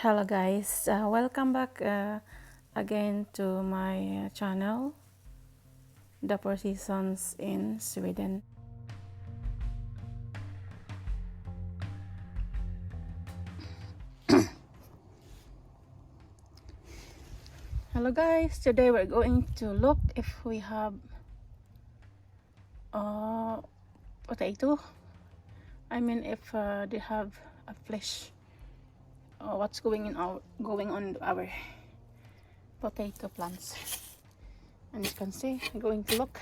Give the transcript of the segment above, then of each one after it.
Hello guys, welcome back again to my channel, The Four Seasons in Sweden. Hello guys, today we're going to look if we have potato. I mean if they have a flesh. What's going on our potato plants. And you can see, I'm going to look.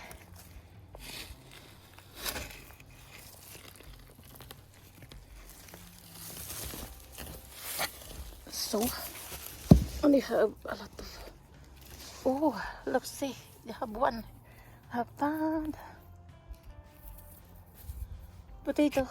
So, only have a lot of. Oh, let's see. They have one. I have found potato.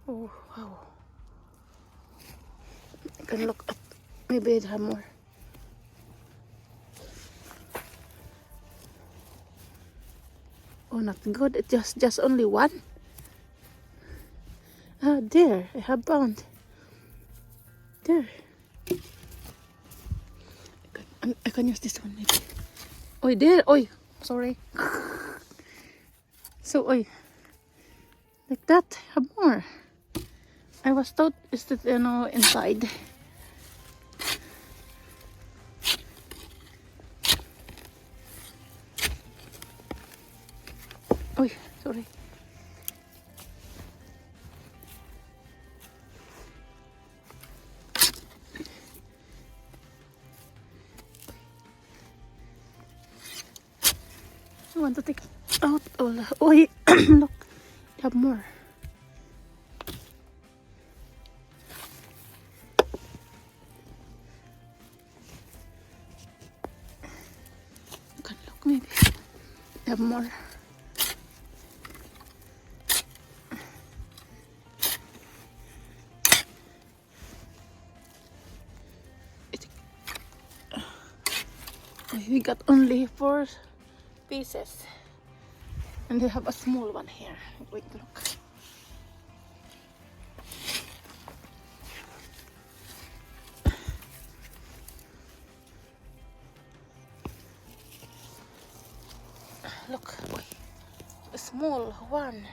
Oh, wow. I can look at. Maybe they have more. Oh, not good. It's just only one. Ah, there. I have found. There. I can use this one maybe. Oh, there. Oh, sorry. So, oh, like that. Have more. I was thought is that inside. Oh, sorry. I want to take out all. Oh, look, they have more. You can look, maybe they have more. We got only 4 pieces, and they have a small one here. I'm going to look. Look, a small one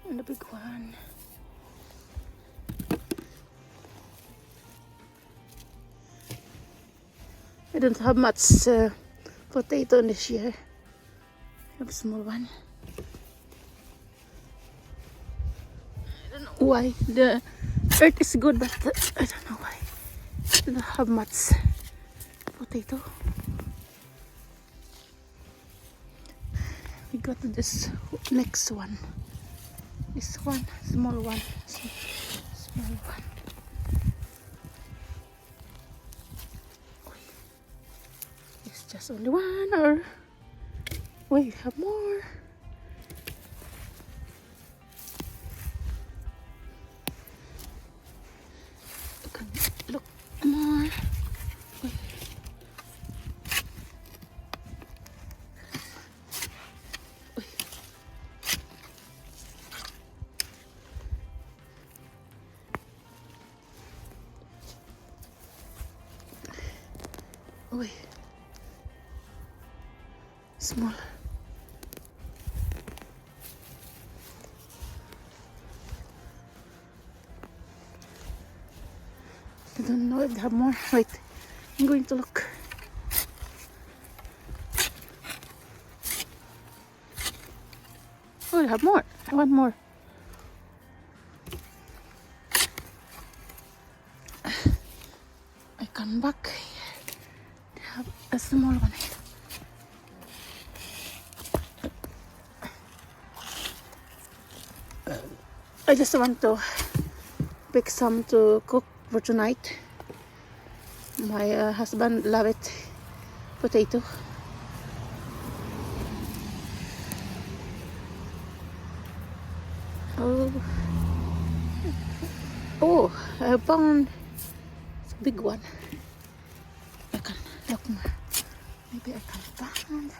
and a big one. I don't have much potato this year. I have a small one. I don't know why. The earth is good, but I don't know why. I don't have much potato. We got this next one. This one, small one. Small one. It's just only one, or wait, have more. Look more. Wait. Wait. Small. I don't know if they have more. Wait, I'm going to look. Oh, they have more. I want more. I come back here. They have a small one here. I just want to pick some to cook for tonight. My husband love it. Potato. Oh, oh! I found a big one. Look more. Maybe I can find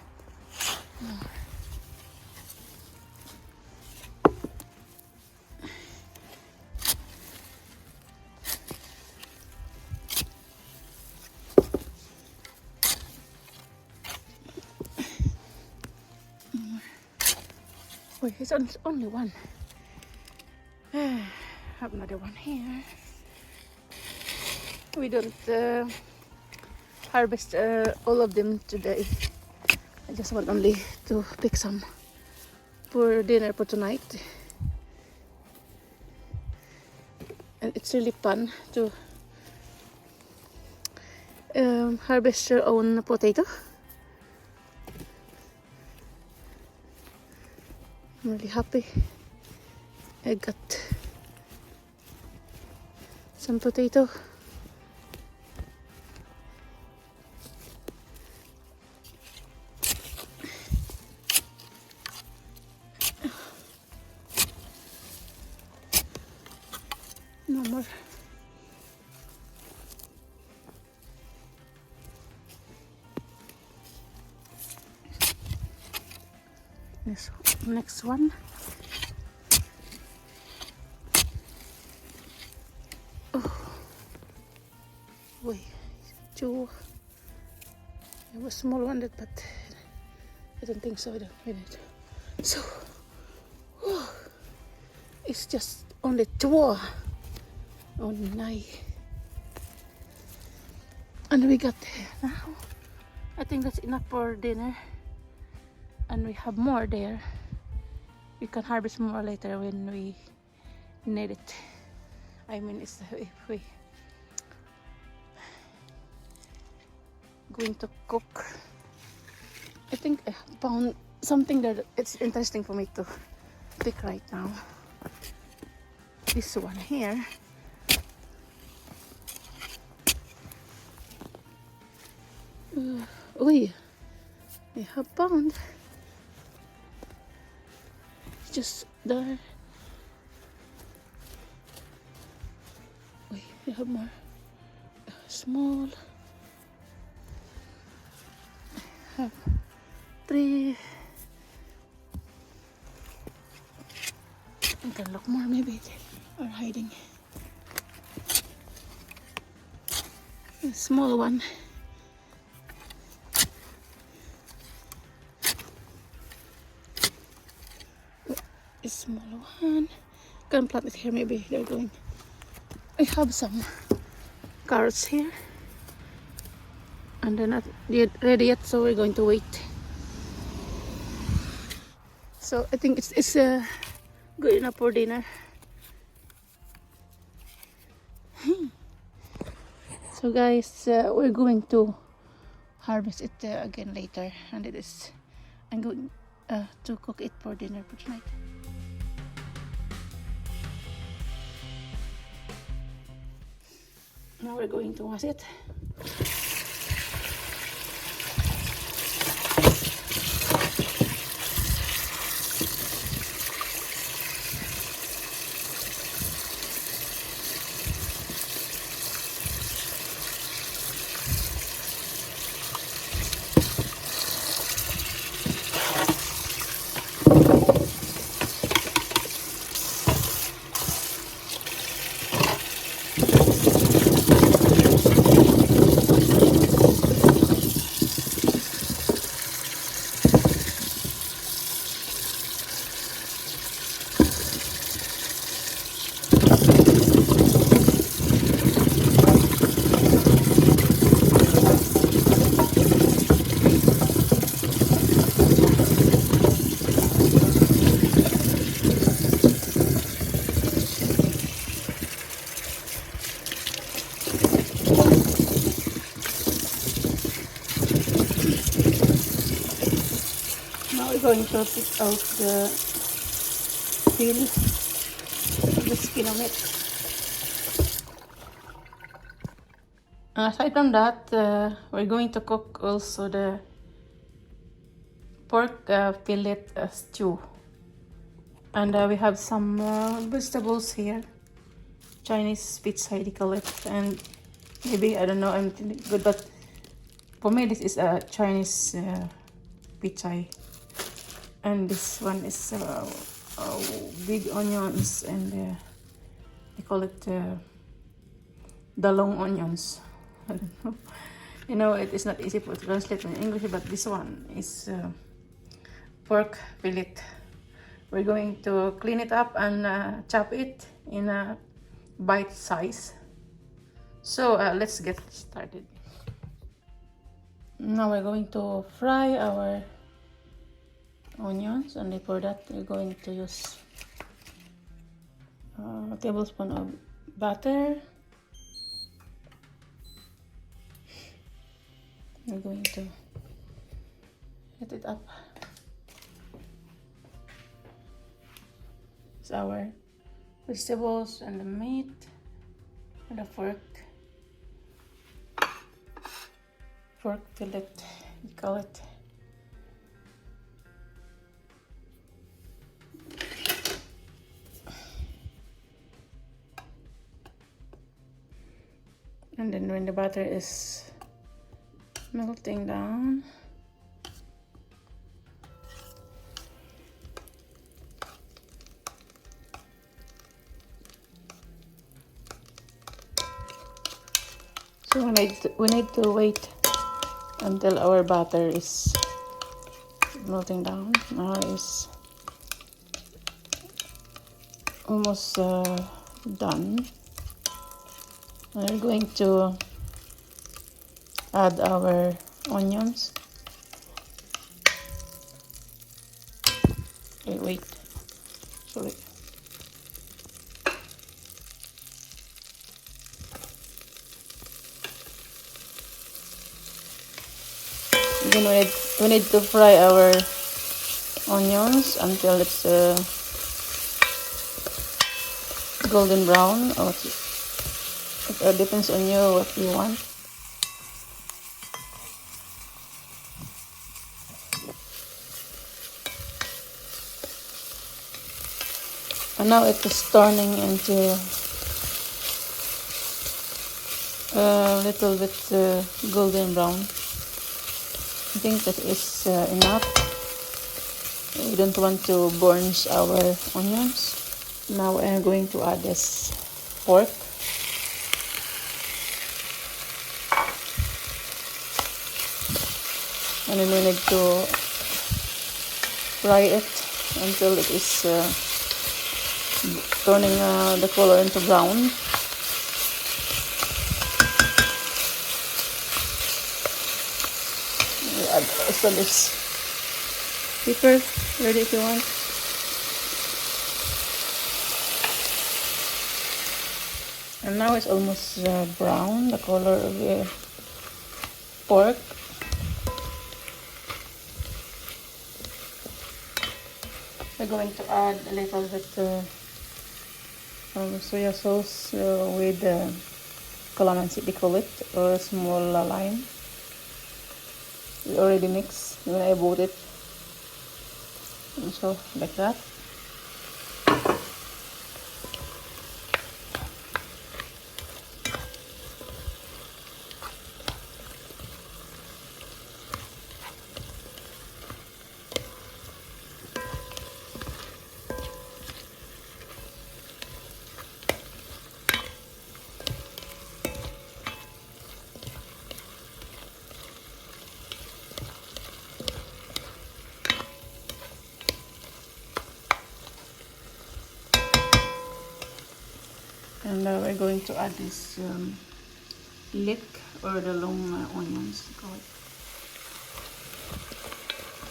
more. Wait, it's only one. Have another one here. We don't harvest all of them today. I just want only to pick some for dinner for tonight. And it's really fun to harvest your own potato. I'm really happy I got some potato. No more. Next one. Oh, wait, two. It was small one, but I don't think so. I don't need it. So, oh, it's just only two. Oh, nice. And we got now. I think that's enough for dinner. And we have more there. We can harvest more later when we need it. I mean, it's if we going to cook. I think I found something that it's interesting for me to pick right now. This one here. Oh, I have found. Just there. Wait, we have more. Small. I have 3. I can look more, maybe they are hiding. A small one. A small one. Can plant it here, maybe they're going. I have some carrots here. And they're not yet ready yet, so we're going to wait. So I think it's good enough for dinner. So guys, we're going to harvest it again later, and I'm going to cook it for dinner for tonight. Now we're going to wash it. Now we're going to pick out the peel, the skin of it. Aside from that, we're going to cook also the pork fillet stew. And we have some vegetables here. Chinese pizza, they call it. And maybe, I don't know, I'm thinking good, but For me, this is a Chinese pichai, and this one is big onions, and they call it the long onions. I don't know. You know, it is not easy to translate in English, but this one is pork fillet. We're going to clean it up and chop it in a bite size. So let's get started. Now we're going to fry our onions, and for that we're going to use a tablespoon of butter. We're going to heat it up. It's our vegetables and the meat and the pork fillet, we call it. And then when the butter is melting down, so we need to wait until our butter is melting down. Now it's almost done. We're going to add our onions. Wait, sorry. Then we need to fry our onions until it's golden brown, or it depends on you what you want. And now it is turning into a little bit golden brown. I think that is enough. We don't want to burn our onions. Now I'm going to add this pork. And then we need to fry it until it is turning the color into brown. We add also this pepper, ready if you want. And now it's almost brown, the color of the pork. We're going to add a little bit soya sauce with calamansi, they call it, or a small lime. We already mixed when I bought it, and so like that. And we're going to add this leek, or the long onions, call it.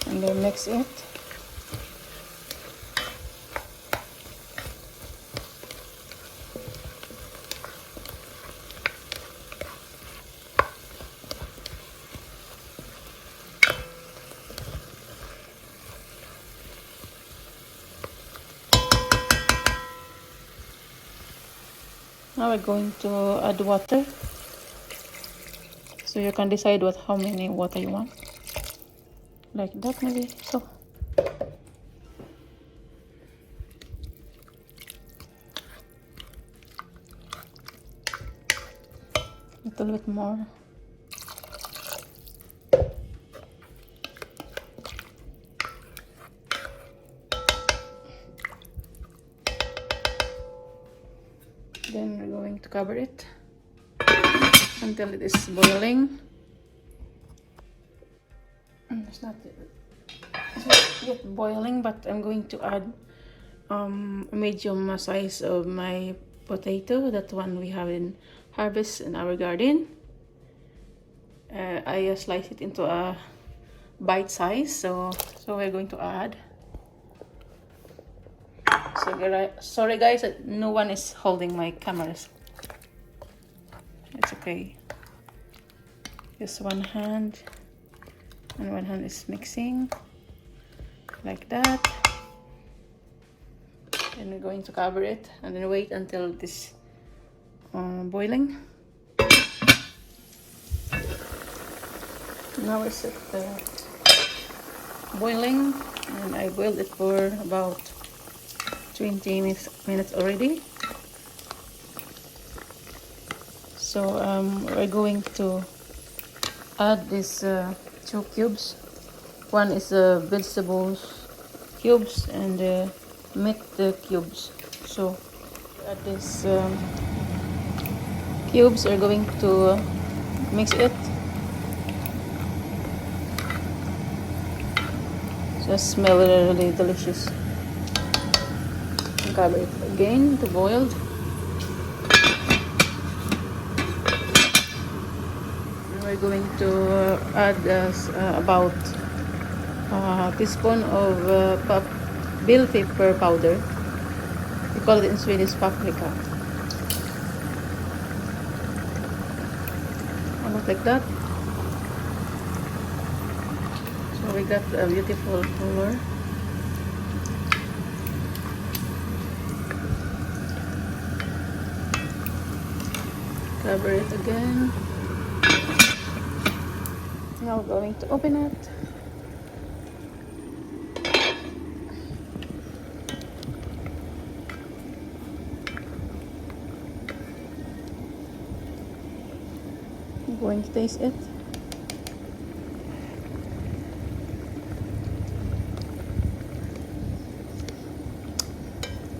And then mix it. Now we're going to add water, so you can decide how many water you want, like that maybe. So a little bit more. Then we're going to cover it until it is boiling. It's not yet boiling, but I'm going to add a medium size of my potato, that one we have in harvest in our garden. I slice it into a bite size, so we're going to add. So sorry guys, no one is holding my cameras. It's okay. Just one hand, and one hand is mixing like that. And we're going to cover it and then wait until this boiling. Now it's at boiling, and I boiled it for about 20 minutes already. So we're going to add these 2 cubes. One is vegetables cubes and meat cubes. So add these cubes, are going to mix it. Just smell really delicious. Cover it again to boil. We're going to add about a teaspoon of bell pepper powder. We call it in Swedish paprika. Almost like that. So we got a beautiful color. Cover it again. Now we're going to open it. I'm going to taste it.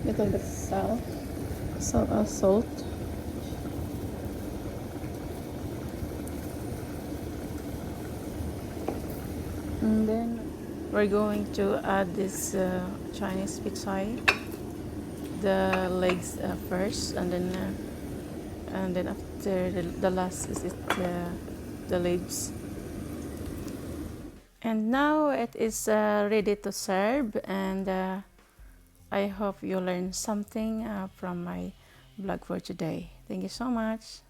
Little bit salt. Salt. And then we're going to add this Chinese pizza, the legs first, and then after the last is the legs. And now it is ready to serve, and I hope you learned something from my vlog for today. Thank you so much.